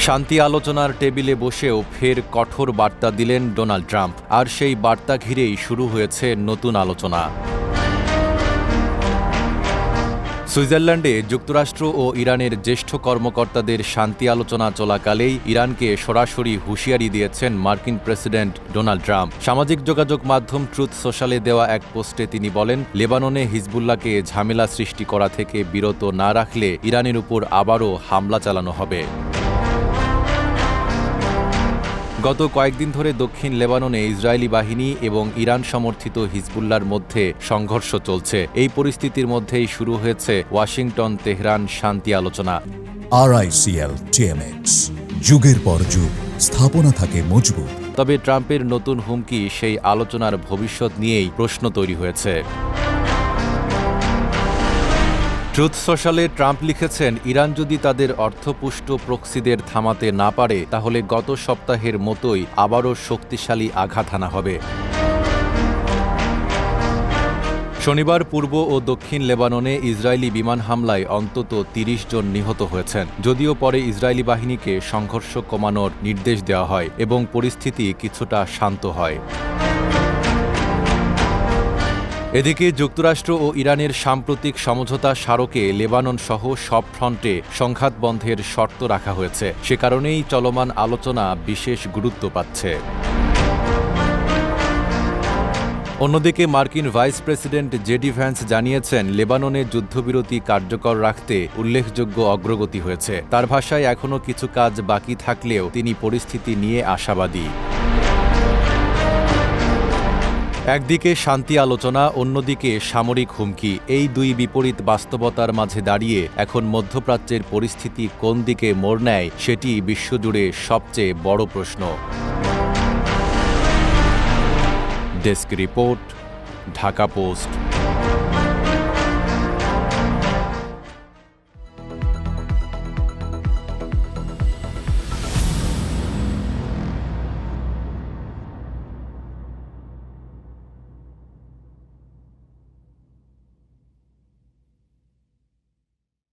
শান্তি আলোচনার টেবিলে বসেও ফের কঠোর বার্তা দিলেন ডোনাল্ড ট্রাম্প, আর সেই বার্তা ঘিরেই শুরু হয়েছে নতুন আলোচনা। সুইজারল্যান্ডে যুক্তরাষ্ট্র ও ইরানের জ্যেষ্ঠ কর্মকর্তাদের শান্তি আলোচনা চলাকালেই ইরানকে সরাসরি হুঁশিয়ারি দিয়েছেন মার্কিন প্রেসিডেন্ট ডোনাল্ড ট্রাম্প। সামাজিক যোগাযোগ মাধ্যম ট্রুথ সোশ্যালে দেওয়া এক পোস্টে তিনি বলেন, লেবাননে হিজবুল্লাহকে ঝামেলা সৃষ্টি করা থেকে বিরত না রাখলে ইরানের উপর আবারও হামলা চালানো হবে। গত কয়েকদিন ধরে দক্ষিণ লেবাননে ইসরায়েলি বাহিনী এবং ইরান সমর্থিত হিজবুল্লাহর মধ্যে সংঘর্ষ চলছে। এই পরিস্থিতির মধ্যেই শুরু হয়েছে ওয়াশিংটন তেহরান শান্তি আলোচনা। RICL TMX, যুগের পর যুগ স্থাপনা থাকে মজবুত। তবে ট্রাম্পের নতুন হুমকি সেই আলোচনার ভবিষ্যৎ নিয়েই প্রশ্ন তৈরি হয়েছে। ট্রুথ সোশ্যালে ট্রাম্প লিখেছেন, ইরান যদি তাদের অর্থপুষ্ট প্রক্সিদের থামাতে না পারে তাহলে গত সপ্তাহের মতোই আবারও শক্তিশালী আঘাত হানা হবে। শনিবার পূর্ব ও দক্ষিণ লেবাননে ইসরায়েলি বিমান হামলায় অন্তত ৩০ জন নিহত হয়েছেন। যদিও পরে ইসরায়েলি বাহিনীকে সংঘর্ষ কমানোর নির্দেশ দেওয়া হয় এবং পরিস্থিতি কিছুটা শান্ত হয়। এদিকে যুক্তরাষ্ট্র ও ইরানের সাম্প্রতিক সমঝোতা স্মারকে লেবানন সহ সব ফ্রন্টে সংঘাত বন্ধের শর্ত রাখা হয়েছে। সে কারণেই চলমান আলোচনা বিশেষ গুরুত্ব পাচ্ছে। অন্যদিকে মার্কিন ভাইস প্রেসিডেন্ট জেডি ভ্যান্স জানিয়েছেন, লেবাননে যুদ্ধবিরতি কার্যকর রাখতে উল্লেখযোগ্য অগ্রগতি হয়েছে। তার ভাষায় এখনও কিছু কাজ বাকি থাকলেও তিনি পরিস্থিতি নিয়ে আশাবাদী। একদিকে শান্তি আলোচনা, অন্যদিকে সামরিক হুমকি। এই দুই বিপরীত বাস্তবতার মাঝে দাঁড়িয়ে এখন মধ্যপ্রাচ্যের পরিস্থিতি কোন দিকে মোড় নেয় সেটি বিশ্বজুড়ে সবচেয়ে বড় প্রশ্ন। Desk report, Dhaka post.